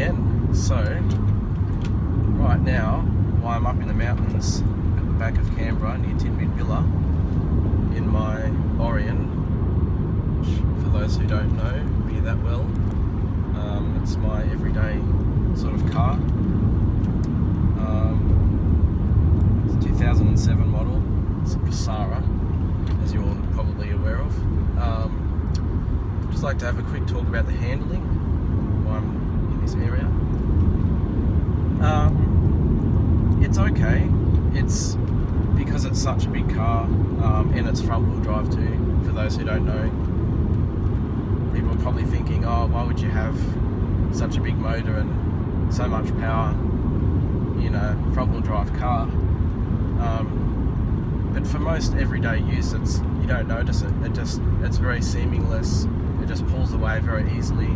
again. So, right now, while I'm up in the mountains at the back of Canberra near Tinmid Villa in my Aurion, which for those who don't know me that well, it's my everyday sort of car. It's a 2007 model. It's a Presara, as you're probably aware of. Just like to have a quick talk about the handling while I'm in this area. It's okay. It's because it's such a big car, and it's front wheel drive too. For those who don't know, people are probably thinking, oh, why would you have such a big motor and so much power in a front wheel drive car? But for most everyday use, you don't notice it. It's very seamless. It just pulls away very easily.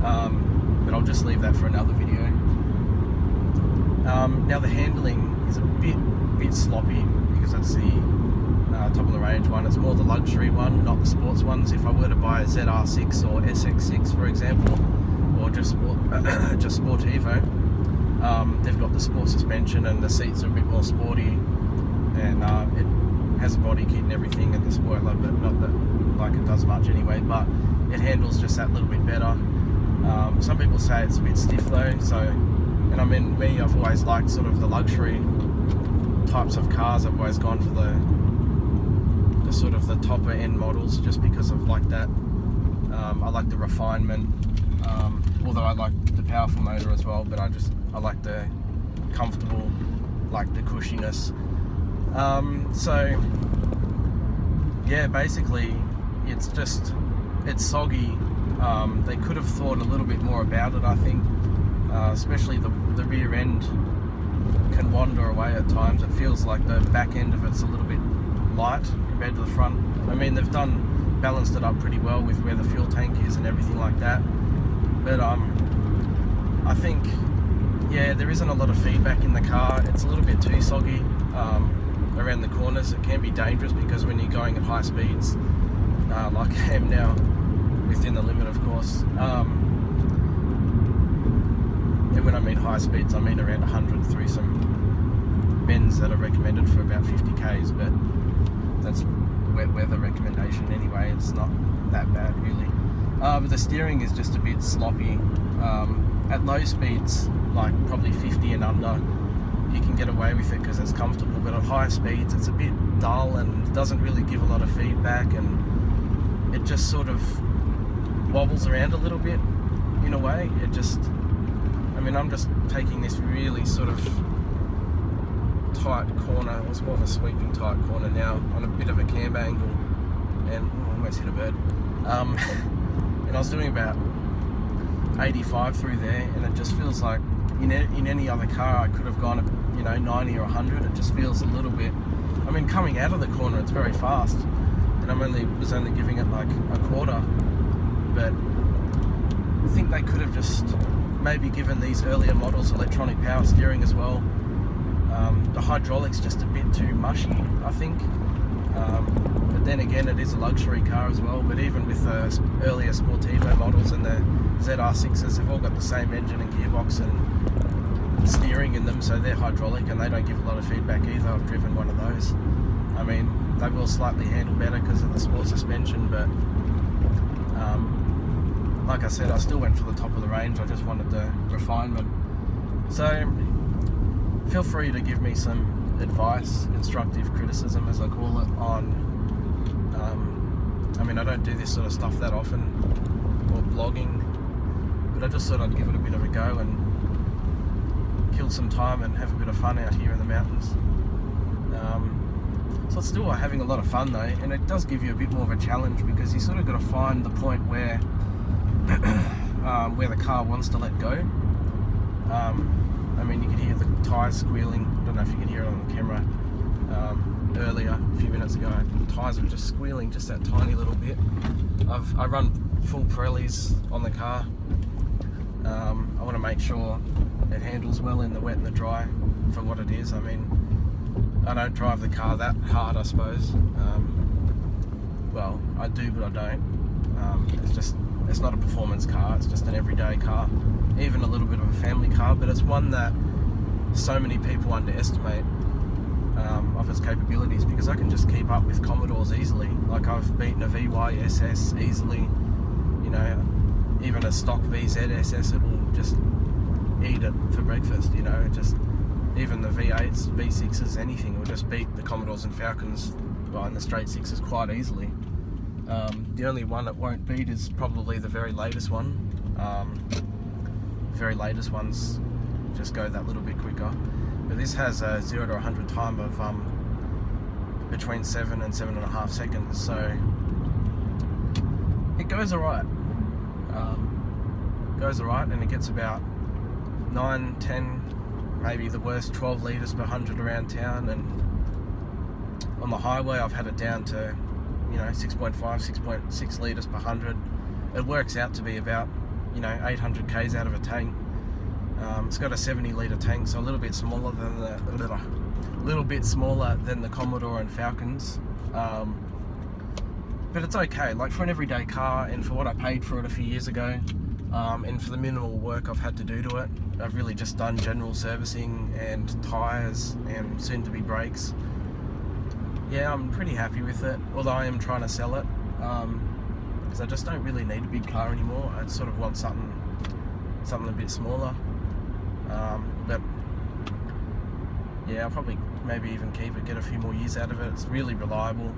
But I'll just leave that for another video. Now the handling is a bit sloppy because it's the top of the range one. It's more the luxury one, not the sports ones. If I were to buy a ZR6 or SX6, for example, or just Sportivo, they've got the sport suspension and the seats are a bit more sporty, and it has a body kit and everything, and the spoiler, but not that like it does much anyway, but it handles just that little bit better. Some people say it's a bit stiff though, so, and I mean, me, I've always liked sort of the luxury types of cars. I've always gone for the sort of the topper end models just because of like that. I like the refinement, although I like the powerful motor as well, but I like the comfortable, like the cushiness. So yeah, basically it's soggy. They could have thought a little bit more about it, I think, especially the rear end can wander away at times. It feels like the back end of it's a little bit light compared to the front. I mean, they've balanced it up pretty well with where the fuel tank is and everything like that, but I think, yeah, there isn't a lot of feedback in the car. It's a little bit too soggy around the corners. It can be dangerous because when you're going at high speeds, like I am now, within the limit of course, and when I mean high speeds, I mean around 100 through some bends that are recommended for about 50 k's, but that's wet weather recommendation anyway. It's not that bad really. But the steering is just a bit sloppy. At low speeds, like probably 50 and under, you can get away with it because it's comfortable, but at high speeds it's a bit dull and doesn't really give a lot of feedback, and it just sort of wobbles around a little bit in a way. I mean, I'm just taking this really sort of tight corner. It was more of a sweeping tight corner now on a bit of a camber angle, and I almost hit a bird. And I was doing about 85 through there, and it just feels like in any other car I could have gone, 90 or 100. It just feels a little bit, I mean, coming out of the corner it's very fast, and I was only giving it like a quarter, but I think they could have just maybe given these earlier models electronic power steering as well. The hydraulics just a bit too mushy, I think. But then again, it is a luxury car as well. But even with the earlier Sportivo models and the ZR6s, they've all got the same engine and gearbox and steering in them, so they're hydraulic and they don't give a lot of feedback either. I've driven one of those. I mean, they will slightly handle better because of the sport suspension, but like I said, I still went for the top of the range. I just wanted the refinement. So feel free to give me some advice, constructive criticism as I call it, on I mean, I don't do this sort of stuff that often, or blogging, but I just thought I'd give it a bit of a go and kill some time and have a bit of fun out here in the mountains. So it's still having a lot of fun though, and it does give you a bit more of a challenge because you sort of got to find the point where the car wants to let go. I mean, you could hear the tyres squealing. I don't know if you can hear it on the camera. Earlier, a few minutes ago, the tyres were just squealing just that tiny little bit. I run full Pirellis on the car. I want to make sure it handles well in the wet and the dry for what it is. I mean, I don't drive the car that hard, I suppose. Well, I do, but I don't. It's not a performance car, it's just an everyday car even a little bit of a family car, but it's one that so many people underestimate of its capabilities, because I can just keep up with Commodores easily. Like, I've beaten a VY-SS easily, you know, even a stock VZ-SS, it will just eat it for breakfast, you know, just even the V8s, V6s, anything, will just beat the Commodores and Falcons, well, and the straight sixes quite easily. The only one it won't beat is probably the very latest one. Very latest ones just go that little bit quicker, but this has a 0 to 100 time of between 7 and 7.5 seconds, so it goes alright. And it gets about 9, 10, maybe the worst 12 litres per 100 around town, and on the highway I've had it down to, you know, 6.5, 6.6 litres per 100. It works out to be about, you know, 800 k's out of a tank. It's got a 70 litre tank, so a little bit smaller than the Commodore and Falcons, but it's okay. Like, for an everyday car, and for what I paid for it a few years ago, and for the minimal work I've had to do to it, I've really just done general servicing and tyres and soon to be brakes. Yeah, I'm pretty happy with it, although I am trying to sell it, because I just don't really need a big car anymore. I sort of want something a bit smaller, but yeah, I'll probably maybe even keep it, get a few more years out of it. It's really reliable.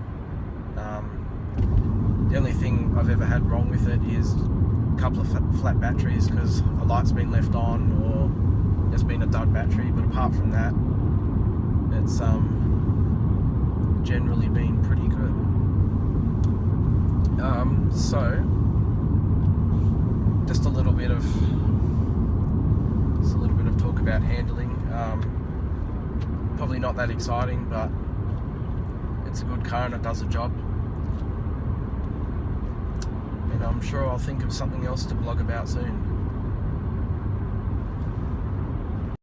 The only thing I've ever had wrong with it is a couple of flat batteries, because a light's been left on or there's been a dud battery, but apart from that, it's generally been pretty good. So just a little bit of talk about handling. Probably not that exciting, but it's a good car and it does the job. And I'm sure I'll think of something else to blog about soon.